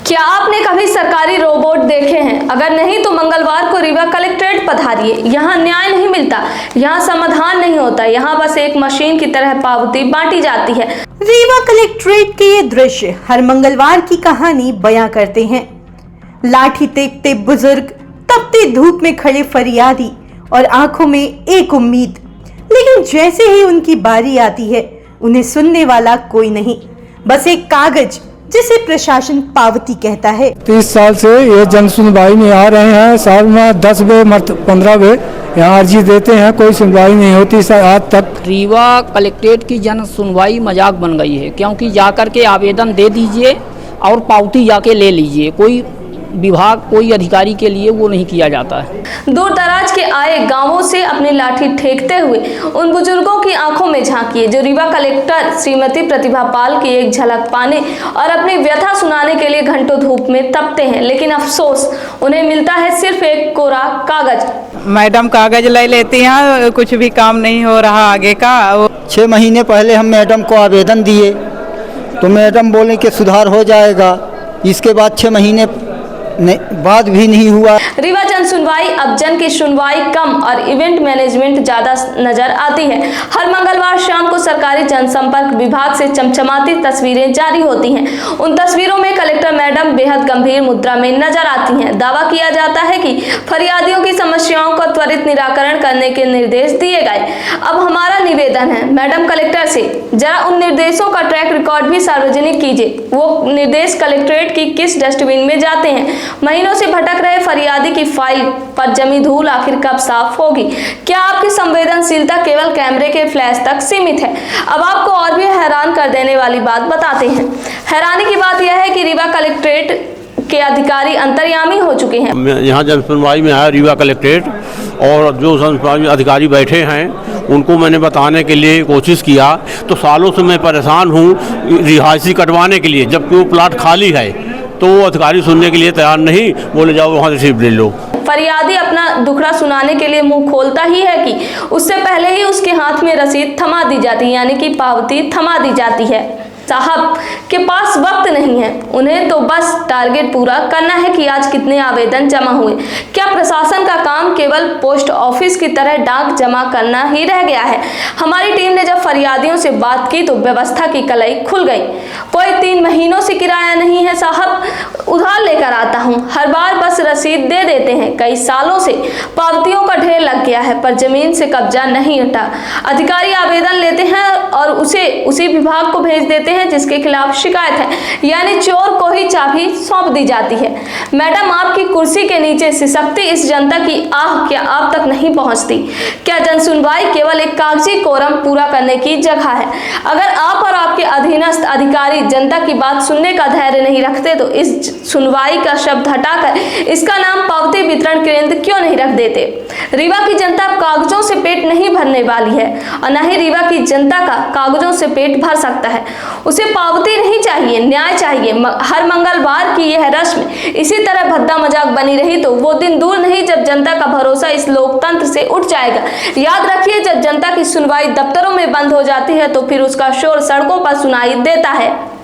क्या आपने कभी सरकारी रोबोट देखे हैं? अगर नहीं तो मंगलवार को रीवा कलेक्ट्रेट पधारिए। यहाँ न्याय नहीं मिलता, यहाँ समाधान नहीं होता, यहाँ बस एक मशीन की तरह पावती बांटी जाती है। रीवा कलेक्ट्रेट के ये दृश्य हर मंगलवार की कहानी बयां करते हैं। लाठी टेकते बुजुर्ग, तपती धूप में खड़े फरियादी और आंखों में एक उम्मीद, लेकिन जैसे ही उनकी बारी आती है उन्हें सुनने वाला कोई नहीं, बस एक कागज जिसे प्रशासन पावती कहता है। 30 साल से ये जन सुनवाई में आ रहे हैं। साल में 10 बे 15 बे यहाँ अर्जी देते हैं, कोई सुनवाई नहीं होती आज तक। रीवा कलेक्ट्रेट की जन सुनवाई मजाक बन गई है, क्योंकि जाकर के आवेदन दे दीजिए और पावती जाके ले लीजिए। कोई विभाग, कोई अधिकारी के लिए वो नहीं किया जाता है। दूर दराज के आए गांवों से अपनी लाठी ठेकते हुए उन बुजुर्गों की आंखों में झांकिए जो रीवा कलेक्टर श्रीमती प्रतिभा पाल की एक झलक पाने और अपनी व्यथा सुनाने के लिए घंटों धूप में तपते हैं, लेकिन अफसोस उन्हें मिलता है सिर्फ एक कोरा कागज। मैडम कागज ले लेती हैं, कुछ भी काम नहीं हो रहा आगे का। 6 महीने पहले हम मैडम को आवेदन दिए तो मैडम बोले कि सुधार हो जाएगा। इसके बाद 6 महीने बाद भी नहीं हुआ। रीवा जन सुनवाई अब जन की सुनवाई कम और इवेंट मैनेजमेंट ज्यादा नजर आती है। हर मंगलवार शाम को सरकारी जनसंपर्क विभाग से चमचमाती तस्वीरें जारी होती हैं। उन तस्वीरों में कलेक्टर मैडम बेहद गंभीर मुद्रा में नजर आती हैं। दावा किया जाता है कि फरियादियों की समस्याओं का त्वरित निराकरण करने के निर्देश दिए गए। अब हमारा निवेदन है मैडम कलेक्टर से, जरा उन निर्देशों का ट्रैक रिकॉर्ड भी सार्वजनिक कीजिए। वो निर्देश कलेक्ट्रेट की किस डस्टबिन में जाते हैं? महीनों से भटक रहे फरियादी की फाइल पर जमी धूल आखिर कब साफ होगी? क्या आपकी संवेदनशीलता केवल कैमरे के फ्लैश तक सीमित है? अब आपको और भी हैरान कर देने वाली बात बताते हैं। हैरानी की बात यह है कि रीवा कलेक्ट्रेट के अधिकारी अंतर्यामी हो चुके हैं। यहाँ जन सुनवाई में आया रीवा कलेक्ट्रेट, और जो सुनवाई अधिकारी बैठे हैं उनको मैंने बताने के लिए कोशिश किया तो सालों से मैं परेशान हूँ रिहायशी कटवाने के लिए, जबकि वो प्लाट खाली है तो वो अधिकारी सुनने के लिए तैयार नहीं, बोले जाओ वहाँ रिसीव ले लो। फरियादी अपना दुखड़ा सुनाने के लिए मुंह खोलता ही है कि उससे पहले ही उसके हाथ में रसीद थमा दी जाती है, यानी कि पावती थमा दी जाती है। साहब के पास वक्त नहीं है, उन्हें तो बस टारगेट पूरा करना है कि आज कितने आवेदन जमा हुए। क्या प्रशासन का काम केवल पोस्ट ऑफिस की तरह डाक जमा करना ही रह गया है? हमारी टीम ने जब फरियादियों से बात की तो व्यवस्था की कलाई खुल गई। कोई 3 महीनों से किराया नहीं है साहब, उधार लेकर आता हूँ, हर बार बस रसीद दे देते हैं। कई सालों से पावतियों का ढेर लग गया है पर जमीन से कब्जा नहीं हटा। अधिकारी आवेदन लेते हैं और उसे उसी विभाग को भेज देते हैं जिसके खिलाफ शिकायत है, यानी चोर को ही चाबी सौंप दी जाती है। मैडम, आपकी कुर्सी के नीचे सिसकती इस जनता की आह क्या आप तक नहीं पहुंचती? क्या जन सुनवाई केवल एक कागजी कोरम पूरा करने की जगह है? अगर आप और आपके अधीनस्थ अधिकारी जनता की बात सुनने का धैर्य नहीं रखते तो इस सुनवाई का शब्द हटाकर इसका नाम पावती वितरण केंद्र क्यों नहीं रख देते? रीवा की जनता कागजों से पेट नहीं भरने वाली है और न ही रीवा की जनता का कागजों से पेट भर सकता है। उसे पावती नहीं चाहिए, न्याय चाहिए। हर मंगलवार की यह रस्म इसी तरह भद्दा मजाक बनी रही तो वो दिन दूर नहीं जब जनता का भरोसा इस लोकतंत्र से उठ जाएगा। याद रखिए, जब जनता की सुनवाई दफ्तरों में बंद हो जाती है तो फिर उसका शोर सड़कों पर सुनाई देता है।